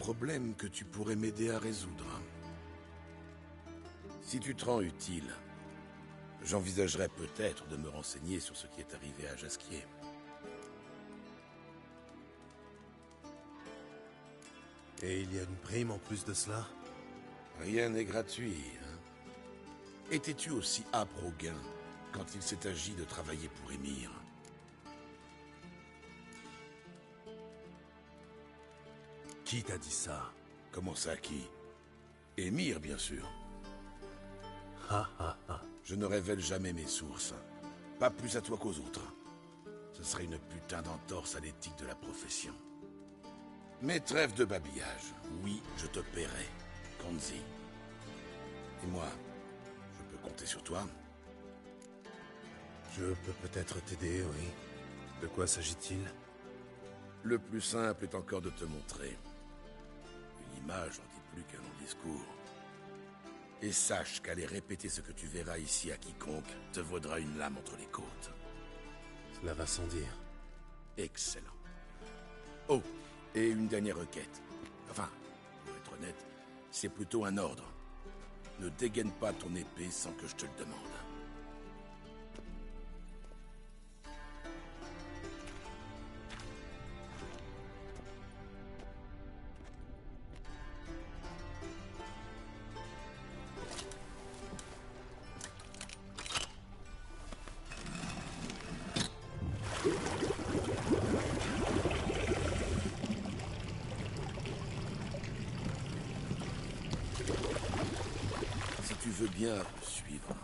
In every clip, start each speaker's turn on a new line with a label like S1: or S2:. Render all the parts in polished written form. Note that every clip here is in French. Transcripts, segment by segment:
S1: problème que tu pourrais m'aider à résoudre. Si tu te rends utile, j'envisagerais peut-être de me renseigner sur ce qui est arrivé à Jasquier.
S2: Et il y a une prime en plus de cela?
S1: Rien n'est gratuit, hein? Étais-tu aussi âpre au gain quand il s'est agi de travailler pour Émir?
S2: Qui t'a dit ça?
S1: Comment ça, qui? Émir, bien sûr. Je ne révèle jamais mes sources. Pas plus à toi qu'aux autres. Ce serait une putain d'entorse à l'éthique de la profession. Mais trêve de babillage. Oui, je te paierai. Konzi. Et moi, je peux compter sur toi?
S2: Je peux peut-être t'aider, oui. De quoi s'agit-il?
S1: Le plus simple est encore de te montrer. Une image en dit plus qu'un long discours. Et sache qu'aller répéter ce que tu verras ici à quiconque te vaudra une lame entre les côtes.
S2: Cela va sans dire.
S1: Excellent. Oh, et une dernière requête. Enfin, pour être honnête, c'est plutôt un ordre. Ne dégaine pas ton épée sans que je te le demande. Si tu veux bien me suivre.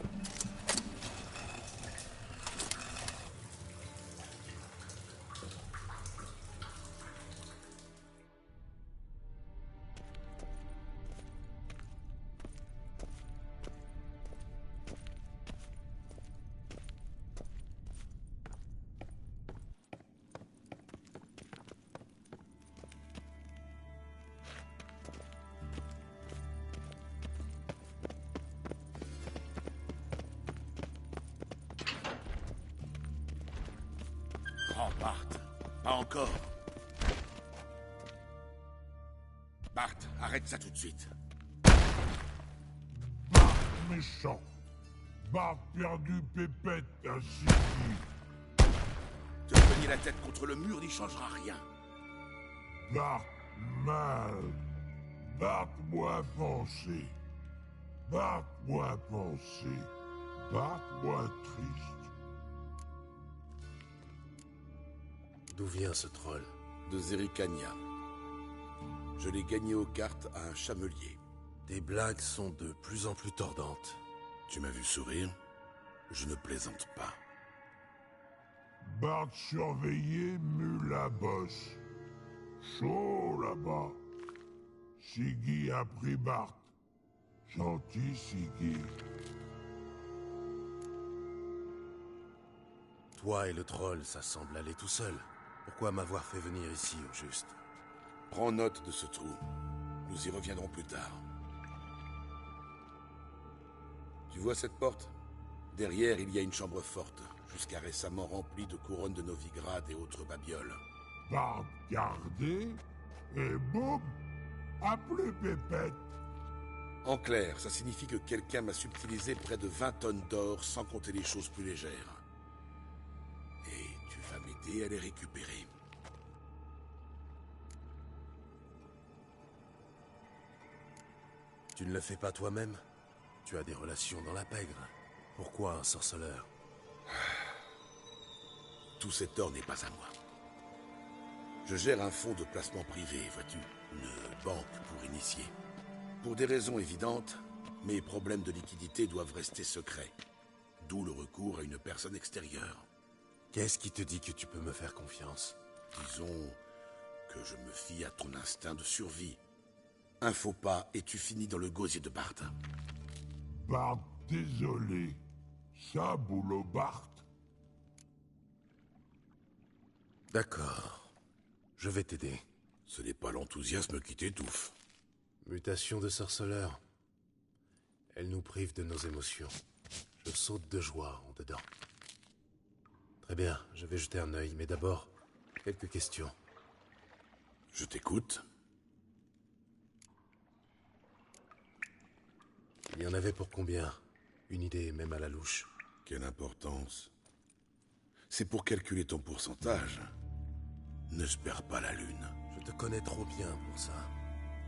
S1: Oh, Bart, pas encore. Bart, arrête ça tout de suite.
S3: Bart méchant. Bart perdu pépette ainsi dit.
S1: Te cogner la tête contre le mur n'y changera rien.
S3: Bart mal. Bart moins pensé. Bart moins pensé. Bart moins triste.
S2: D'où vient ce troll?
S1: De Zerikania. Je l'ai gagné aux cartes à un chamelier.
S2: Tes blagues sont de plus en plus tordantes.
S1: Tu m'as vu sourire? Je ne plaisante pas.
S3: Bart surveillé mue la bosse. Chaud là-bas. Siggy a pris Bart. Gentil Siggy.
S2: Toi et le troll, ça semble aller tout seul. Pourquoi m'avoir fait venir ici, au juste?
S1: Prends note de ce trou. Nous y reviendrons plus tard. Tu vois cette porte? Derrière, il y a une chambre forte, jusqu'à récemment remplie de couronnes de Novigrad et autres babioles.
S3: Bart gardé. Et boum. Appelé pépette.
S1: En clair, ça signifie que quelqu'un m'a subtilisé près de 20 tonnes d'or, sans compter les choses plus légères. Et tu vas m'aider à les récupérer.
S2: Tu ne le fais pas toi-même? Tu as des relations dans la pègre. Pourquoi un sorceleur?
S1: Tout cet or n'est pas à moi. Je gère un fonds de placement privé, vois-tu, une banque pour initiés. Pour des raisons évidentes, mes problèmes de liquidité doivent rester secrets. D'où le recours à une personne extérieure.
S2: Qu'est-ce qui te dit que tu peux me faire confiance?
S1: Disons que je me fie à ton instinct de survie. Un faux pas et tu finis dans le gosier de Bart.
S3: Bart désolé. Ça, boulot Bart.
S2: D'accord. Je vais t'aider.
S1: Ce n'est pas l'enthousiasme qui t'étouffe.
S2: Mutation de sorceleur. Elle nous prive de nos émotions. Je saute de joie en dedans. Très bien, je vais jeter un œil, mais d'abord, quelques questions.
S1: Je t'écoute.
S2: Il y en avait pour combien? Une idée, même à la louche.
S1: Quelle importance. C'est pour calculer ton pourcentage. Ne se perds pas la lune.
S2: Je te connais trop bien pour ça.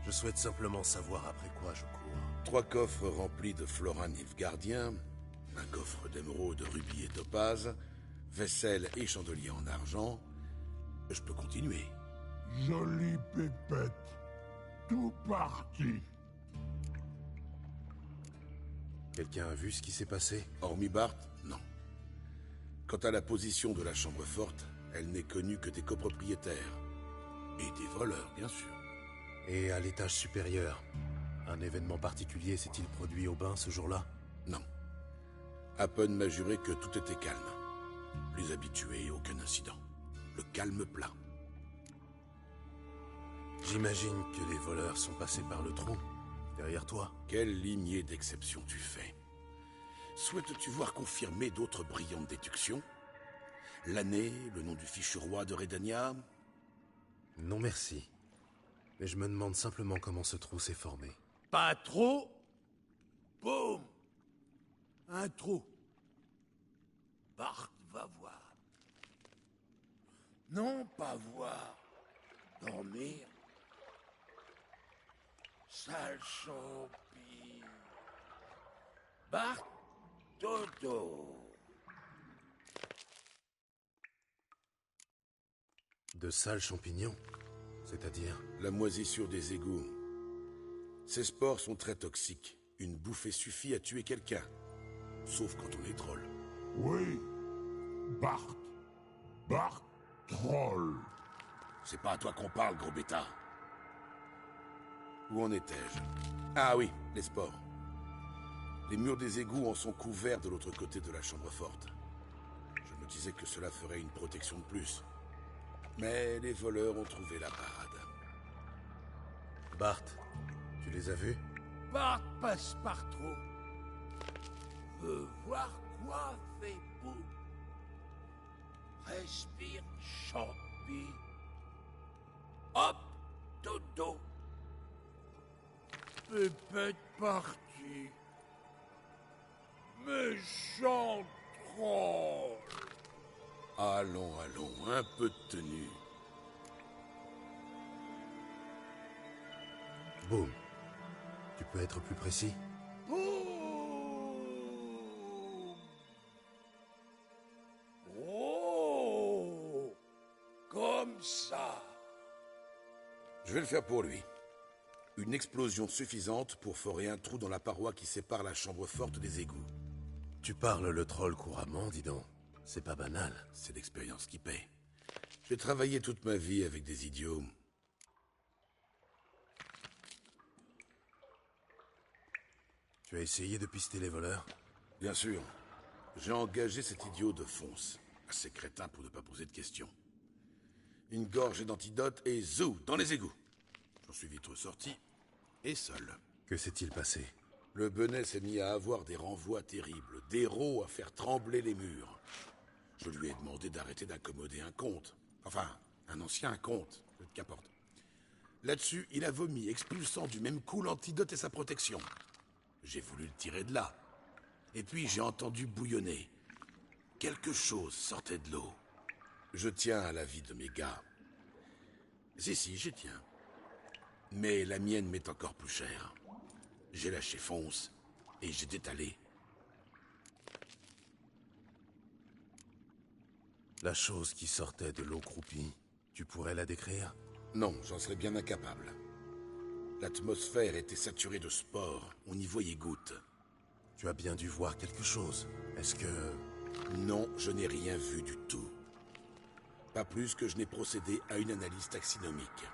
S2: Je souhaite simplement savoir après quoi je cours.
S1: 3 coffres remplis de florin nilfgaardien, un coffre d'émeraude, rubis et topaz, vaisselle et chandelier en argent. Je peux continuer.
S3: Jolie pépette. Tout parti.
S2: Quelqu'un a vu ce qui s'est passé?
S1: Hormis Bart, non. Quant à la position de la chambre forte, elle n'est connue que des copropriétaires. Et des voleurs, bien sûr.
S2: Et à l'étage supérieur, un événement particulier s'est-il produit au bain ce jour-là?
S1: Non. Happen m'a juré que tout était calme. Plus habitué, aucun incident. Le calme plat.
S2: J'imagine que les voleurs sont passés par le trou, derrière toi.
S1: Quelle lignée d'exception tu fais? Souhaites-tu voir confirmer d'autres brillantes déductions? L'année, le nom du fichu roi de Redania?
S2: Non merci. Mais je me demande simplement comment ce trou s'est formé.
S4: Pas trop. Boum. Un trou. Bart va voir. Non, pas voir. Dormir. Sale champi. Bart dodo.
S2: De sales champignons? C'est-à-dire?
S1: La moisissure des égouts. Ces spores sont très toxiques. Une bouffée suffit à tuer quelqu'un. Sauf quand on est troll.
S3: Oui. Bart. Bart troll.
S1: C'est pas à toi qu'on parle, gros bêta. Où en étais-je? Ah oui, les spores. Les murs des égouts en sont couverts de l'autre côté de la chambre forte. Je me disais que cela ferait une protection de plus. Mais les voleurs ont trouvé la parade.
S2: Bart, tu les as vus?
S4: Bart passe par trop. Veux voir quoi fait boum. Respire champi. Hop, dodo. Pépette partie. Méchant troll.
S1: Allons, allons, un peu de tenue.
S2: Boum. Tu peux être plus précis?
S4: Boum. Oh, comme ça.
S1: Je vais le faire pour lui. Une explosion suffisante pour forer un trou dans la paroi qui sépare la chambre forte des égouts.
S2: Tu parles le troll couramment, dis donc. C'est pas banal.
S1: C'est l'expérience qui paie. J'ai travaillé toute ma vie avec des idiots.
S2: Tu as essayé de pister les voleurs?
S1: Bien sûr. J'ai engagé cet idiot de Fonce. Assez crétin pour ne pas poser de questions. Une gorgée d'antidote et zou, dans les égouts. J'en suis vite ressorti, et seul.
S2: Que s'est-il passé?
S1: Le Benet s'est mis à avoir des renvois terribles, des rots à faire trembler les murs. Je lui ai demandé d'arrêter d'accommoder un comte. Enfin, un ancien comte, qu'importe. Là-dessus, il a vomi, expulsant du même coup l'antidote et sa protection. J'ai voulu le tirer de là. Et puis j'ai entendu bouillonner. Quelque chose sortait de l'eau. Je tiens à la vie de mes gars. Si, j'y tiens. Mais la mienne m'est encore plus chère. J'ai lâché Fonce et j'ai détalé.
S2: La chose qui sortait de l'eau croupie, tu pourrais la décrire?
S1: Non, j'en serais bien incapable. L'atmosphère était saturée de spores, on y voyait gouttes.
S2: Tu as bien dû voir quelque chose. Est-ce que...
S1: Non, je n'ai rien vu du tout. Pas plus que je n'ai procédé à une analyse taxinomique.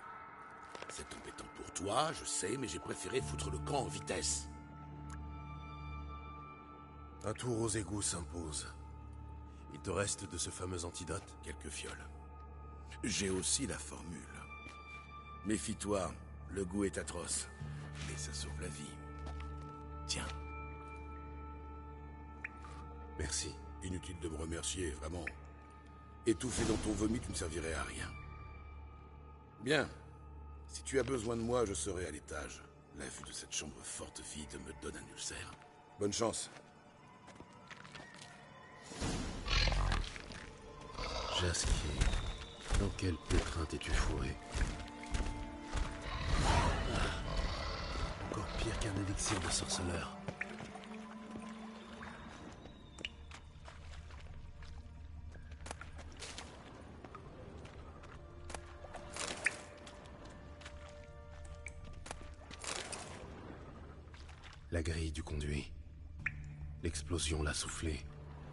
S1: C'est embêtant pour toi, je sais, mais j'ai préféré foutre le camp en vitesse.
S2: Un tour aux égouts s'impose. Il te reste de ce fameux antidote?
S1: Quelques fioles. J'ai aussi la formule. Méfie-toi, le goût est atroce, mais ça sauve la vie. Tiens.
S2: Merci.
S1: Inutile de me remercier, vraiment. Étouffé dans ton vomi, tu ne servirais à rien. Bien. Si tu as besoin de moi, je serai à l'étage. La vue de cette chambre forte vide me donne un ulcère. Bonne chance.
S2: Jasquier, dans quel pétrin t'es-tu fourré? Encore pire qu'un élixir de sorceleur. La grille du conduit. L'explosion l'a soufflé.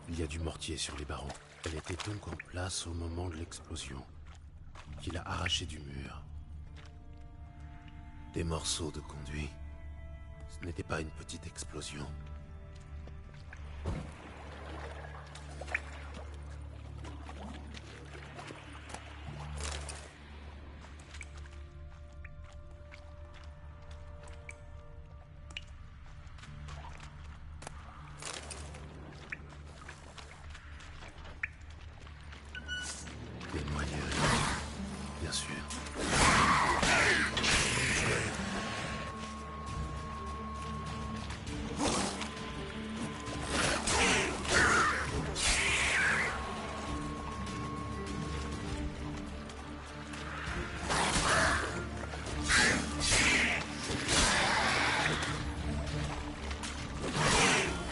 S2: Il y a du mortier sur les barreaux. Elle était donc en place au moment de l'explosion, qui l'a arrachée du mur. Des morceaux de conduit. Ce n'était pas une petite explosion. Des moyeuses, bien sûr.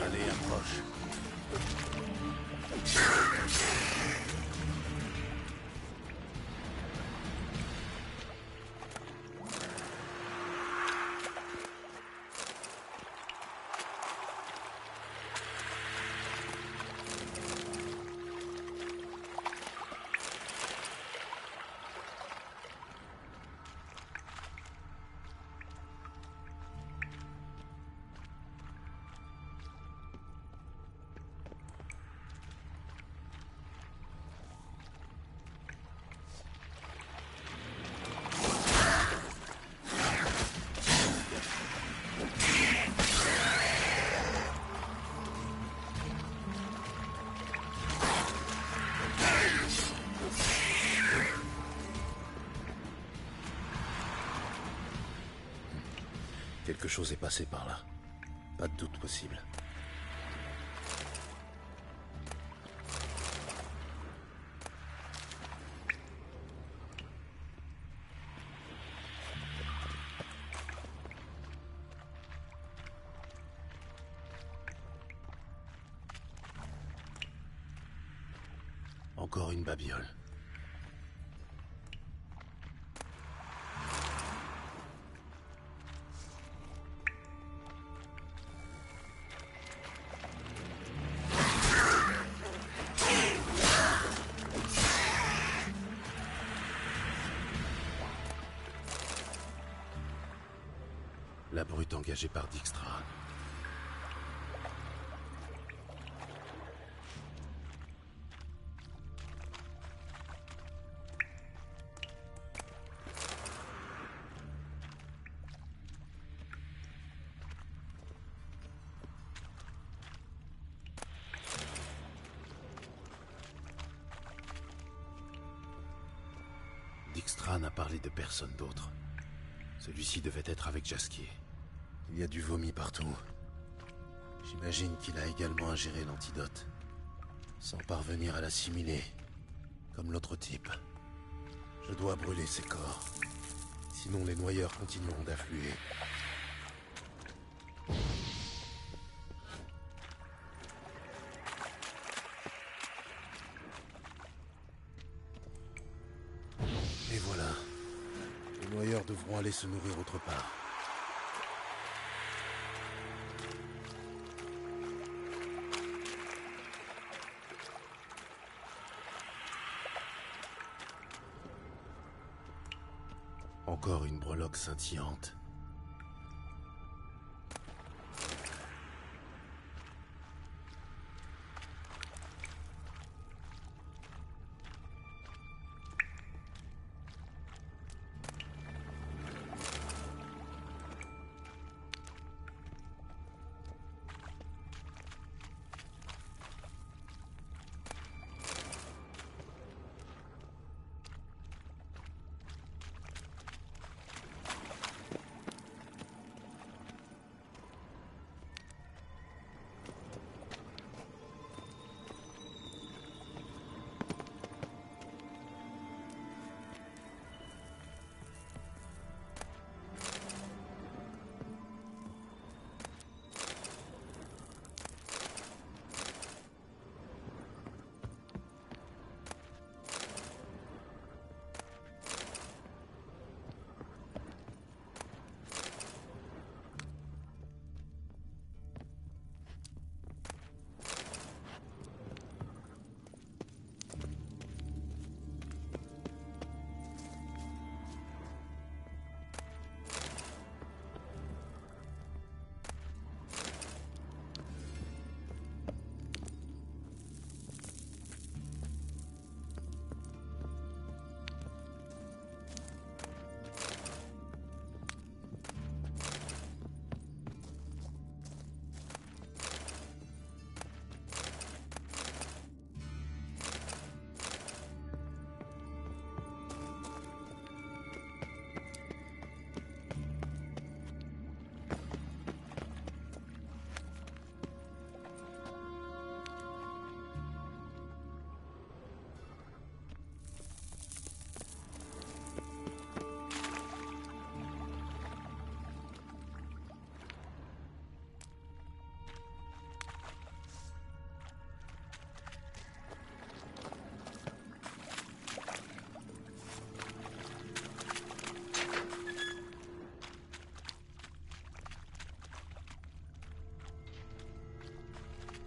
S2: Allez, approche. Quelque chose est passé par là. Pas de doute possible. Encore une babiole. La brute engagée par Dijkstra. Dijkstra n'a parlé de personne d'autre. Celui-ci devait être avec Jasquier. Il y a du vomi partout. J'imagine qu'il a également ingéré l'antidote, sans parvenir à l'assimiler, comme l'autre type. Je dois brûler ses corps, sinon les noyeurs continueront d'affluer. Et voilà. Les noyeurs devront aller se nourrir autre part. Encore une breloque scintillante.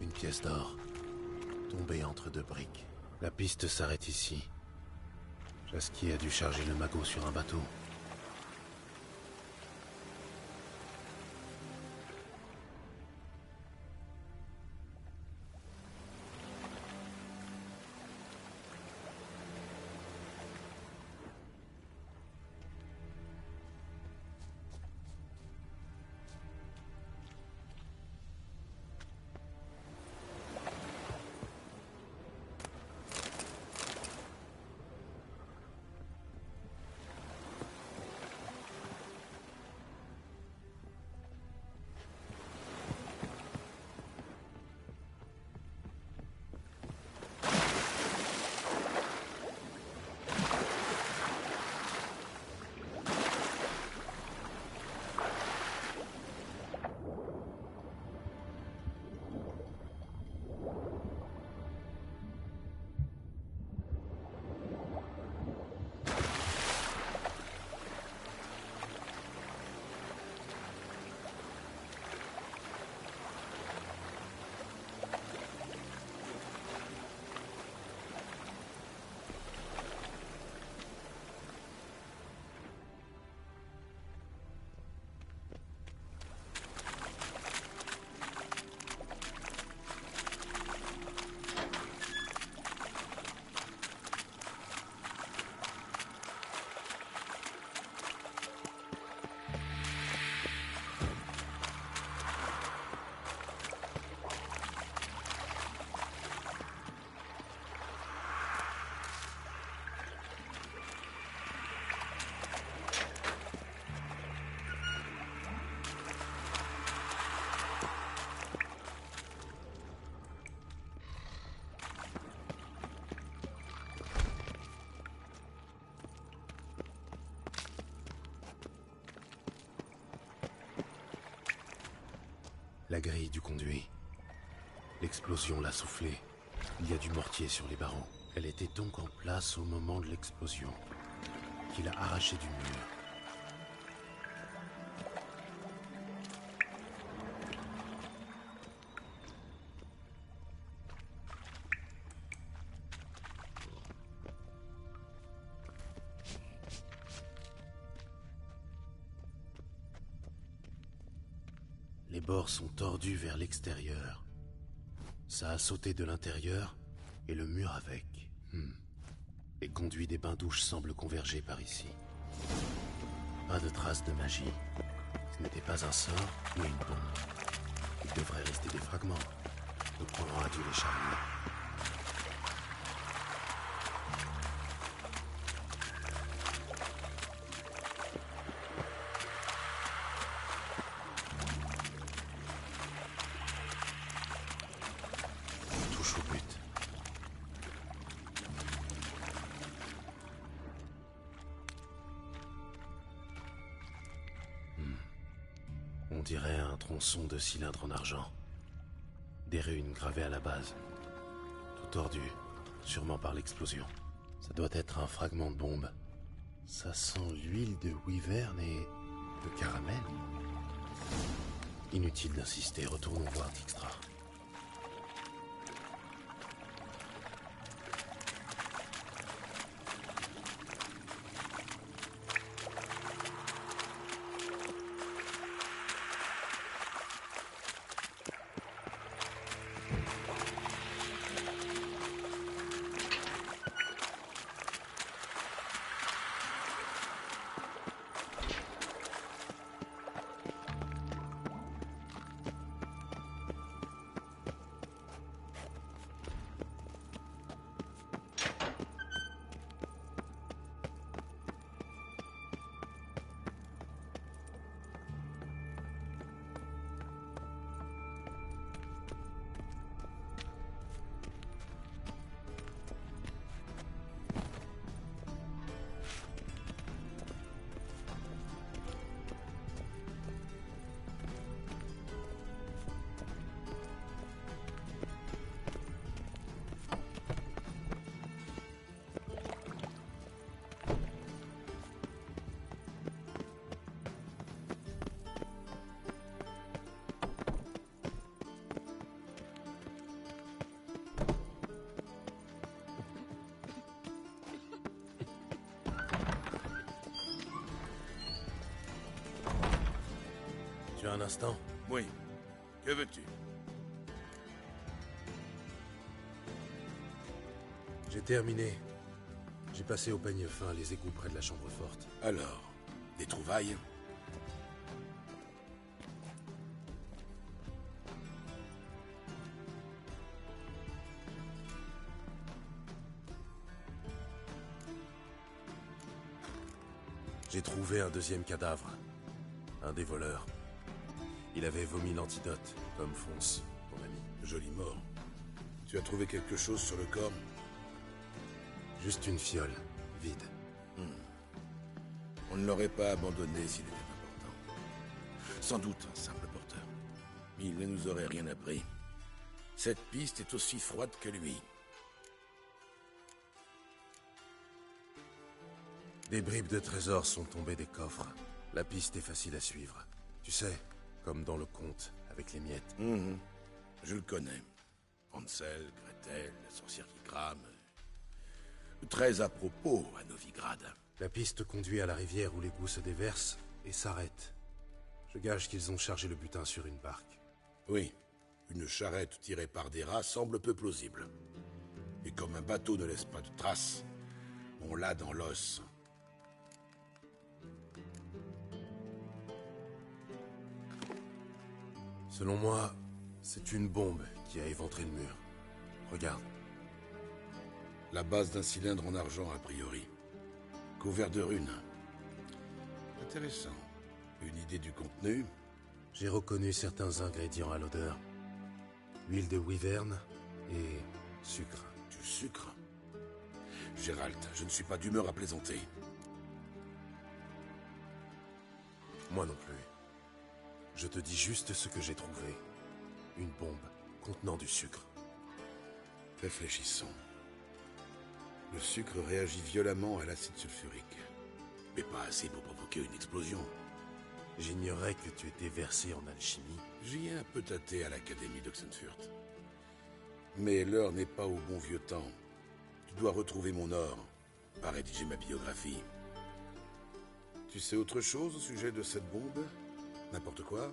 S2: Une pièce d'or, tombée entre deux briques. La piste s'arrête ici. Jasquier a dû charger le magot sur un bateau. La grille du conduit. L'explosion l'a soufflé. Il y a du mortier sur les barreaux. Elle était donc en place au moment de l'explosion, qui l'a arrachée du mur. Les bords sont tordus vers l'extérieur. Ça a sauté de l'intérieur et le mur avec. Les conduits des bains-douches semblent converger par ici. Pas de traces de magie. Ce n'était pas un sort, mais une bombe. Il devrait rester des fragments. Le courant a dû les charrier. Touche au but. On dirait un tronçon de cylindre en argent. Des runes gravées à la base. Tout tordu, sûrement par l'explosion. Ça doit être un fragment de bombe. Ça sent l'huile de wyvern et de caramel. Inutile d'insister, retournons voir Dijkstra. Tu as un instant?
S1: Oui. Que veux-tu?
S2: J'ai terminé. J'ai passé au peigne fin les égouts près de la chambre forte.
S1: Alors, des trouvailles?
S2: J'ai trouvé un deuxième cadavre. Un des voleurs. Il avait vomi l'antidote, comme Fonce, ton ami.
S1: Joli mort. Tu as trouvé quelque chose sur le corps?
S2: Juste une fiole, vide.
S1: On ne l'aurait pas abandonné s'il était important. Sans doute un simple porteur. Il ne nous aurait rien appris. Cette piste est aussi froide que lui.
S2: Des bribes de trésors sont tombées des coffres. La piste est facile à suivre. Tu sais, comme dans le conte, avec les miettes.
S1: Je le connais. Hansel, Gretel, la sorcière qui crame. Très à propos à Novigrad.
S2: La piste conduit à la rivière où l'égout se déverse et s'arrête. Je gage qu'ils ont chargé le butin sur une barque.
S1: Oui, une charrette tirée par des rats semble peu plausible. Et comme un bateau ne laisse pas de traces, on l'a dans l'os.
S2: Selon moi, c'est une bombe qui a éventré le mur. Regarde.
S1: La base d'un cylindre en argent, a priori. Couvert de runes. Intéressant. Une idée du contenu?
S2: J'ai reconnu certains ingrédients à l'odeur. Huile de wyvern et sucre.
S1: Du sucre? Gérald, je ne suis pas d'humeur à plaisanter.
S2: Moi non plus. Je te dis juste ce que j'ai trouvé. Une bombe contenant du sucre.
S1: Réfléchissons. Le sucre réagit violemment à l'acide sulfurique. Mais pas assez pour provoquer une explosion.
S2: J'ignorais que tu étais versé en alchimie.
S1: J'y ai un peu tâté à l'Académie d'Oxenfurt. Mais l'heure n'est pas au bon vieux temps. Tu dois retrouver mon or, pas rédiger ma biographie. Tu sais autre chose au sujet de cette bombe? N'importe quoi?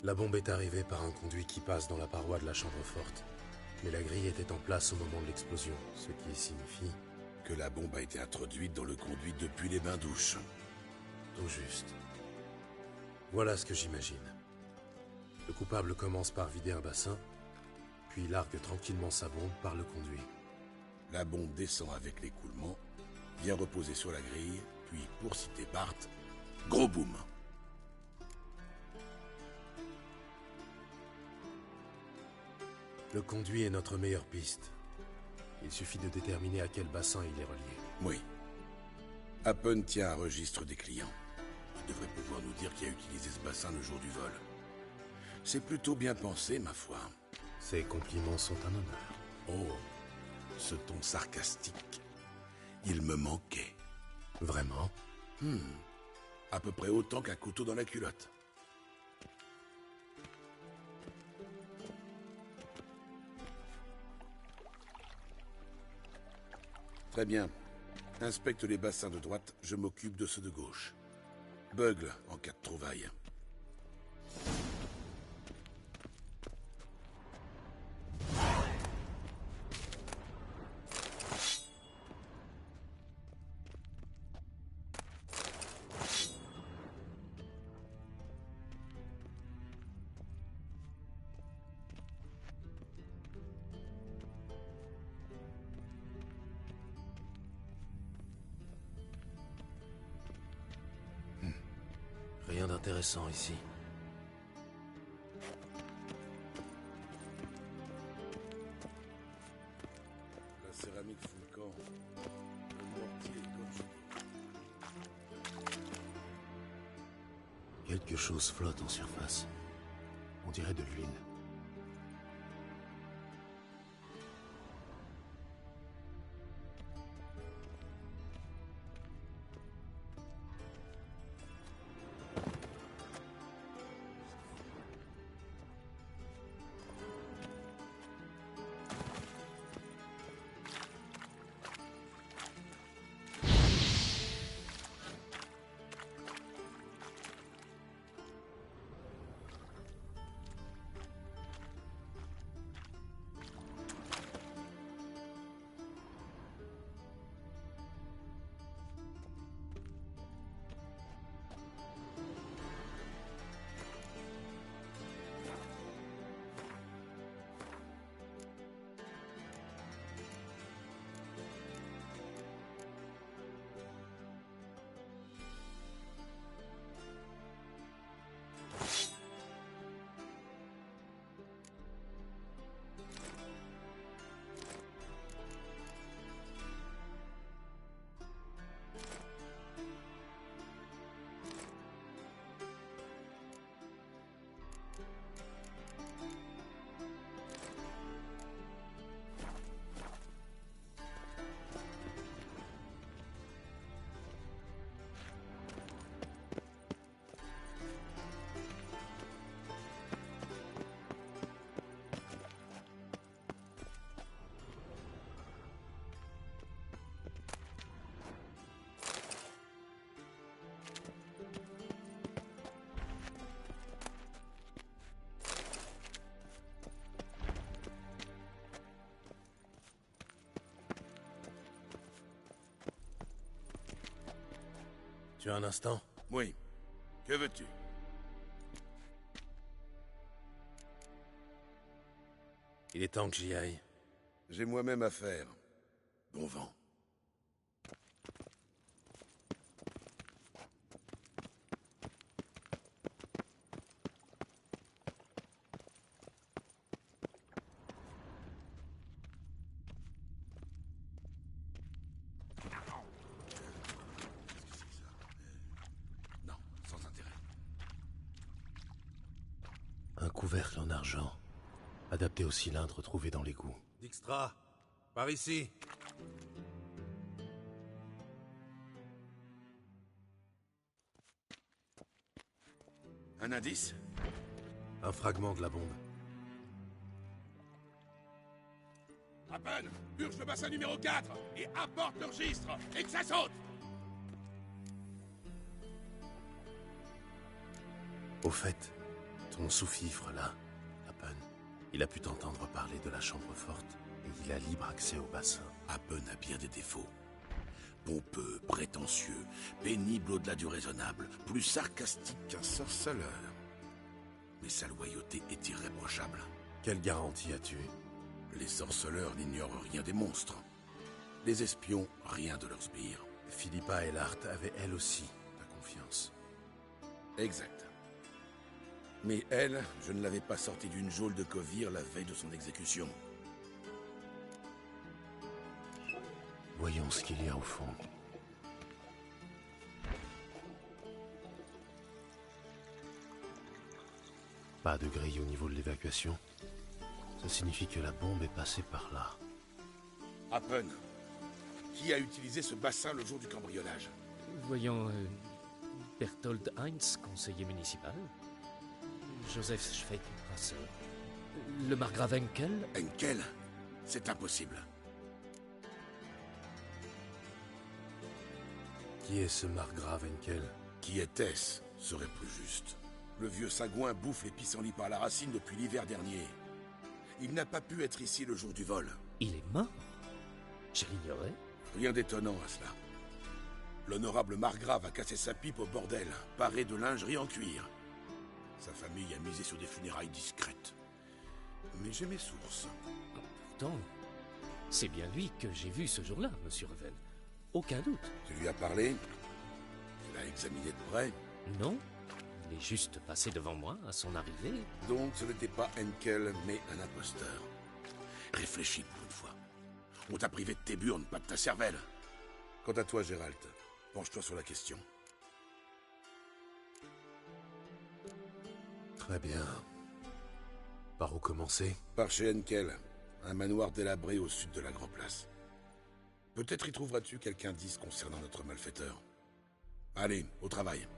S2: La bombe est arrivée par un conduit qui passe dans la paroi de la chambre forte. Mais la grille était en place au moment de l'explosion, ce qui signifie...
S1: Que la bombe a été introduite dans le conduit depuis les bains-douches.
S2: Tout juste. Voilà ce que j'imagine. Le coupable commence par vider un bassin, puis largue tranquillement sa bombe par le conduit.
S1: La bombe descend avec l'écoulement, vient reposer sur la grille, puis, pour citer Bart, gros boom.
S2: Le conduit est notre meilleure piste. Il suffit de déterminer à quel bassin il est relié.
S1: Oui. Happen tient un registre des clients. Il devrait pouvoir nous dire qui a utilisé ce bassin le jour du vol. C'est plutôt bien pensé, ma foi.
S2: Ces compliments sont un honneur.
S1: Oh, ce ton sarcastique. Il me manquait.
S2: Vraiment?
S1: À peu près autant qu'un couteau dans la culotte. Très bien. Inspecte les bassins de droite, je m'occupe de ceux de gauche. Bugle en cas de trouvaille.
S2: Rien d'intéressant ici.
S1: La céramique fout le camp. Le mortier est comme je...
S2: Quelque chose flotte en surface. On dirait de l'huile. Tu as un instant?
S1: Oui. Que veux-tu?
S2: Il est temps que j'y aille.
S1: J'ai moi-même affaire. Bon vent. Non, sans intérêt.
S2: Un couvercle en argent, adapté au cylindre trouvé dans l'égout.
S5: Dijkstra, par ici.
S1: Un indice?
S2: Un fragment de la bombe.
S1: Rappen, purge le bassin numéro 4 et apporte le registre et que ça saute!
S2: Au fait, ton sous-fifre là, Happen, il a pu t'entendre parler de la chambre forte et il a libre accès au bassin.
S1: Happen a bien des défauts. Pompeux, prétentieux, pénible au-delà du raisonnable, plus sarcastique qu'un sorceleur. Mais sa loyauté est irréprochable.
S2: Quelle garantie as-tu?
S1: Les sorceleurs n'ignorent rien des monstres. Les espions, rien de leurs sbires.
S2: Philippa Eilhart avait elle aussi ta confiance.
S1: Exact. Mais elle, je ne l'avais pas sortie d'une geôle de Kovir la veille de son exécution.
S2: Voyons ce qu'il y a au fond. Pas de grille au niveau de l'évacuation. Ça signifie que la bombe est passée par là.
S1: Happen, qui a utilisé ce bassin le jour du cambriolage?
S6: Voyons, Berthold Heinz, conseiller municipal. Joseph Schweigwasser. Le margrave Henkel.
S1: Henkel? C'est impossible.
S2: Qui est ce margrave Henkel?
S1: Qui était-ce, serait plus juste. Le vieux sagouin bouffe les pissenlits par la racine depuis l'hiver dernier. Il n'a pas pu être ici le jour du vol.
S6: Il est mort? Je l'ignorais.
S1: Rien d'étonnant à cela. L'honorable margrave a cassé sa pipe au bordel, paré de lingerie en cuir. Sa famille a misé sur des funérailles discrètes. Mais j'ai mes sources.
S6: Pourtant, c'est bien lui que j'ai vu ce jour-là, monsieur Revel. Aucun doute.
S1: Tu lui as parlé? Tu l'as examiné de près?
S6: Non, il est juste passé devant moi à son arrivée.
S1: Donc ce n'était pas Henkel, mais un imposteur. Réfléchis pour une fois. On t'a privé de tes burnes, pas de ta cervelle. Quant à toi, Gérald, penche-toi sur la question.
S2: Très bien. Par où commencer?
S1: Par chez Henkel, un manoir délabré au sud de la Grand Place. Peut-être y trouveras-tu quelques indices concernant notre malfaiteur. Allez, au travail.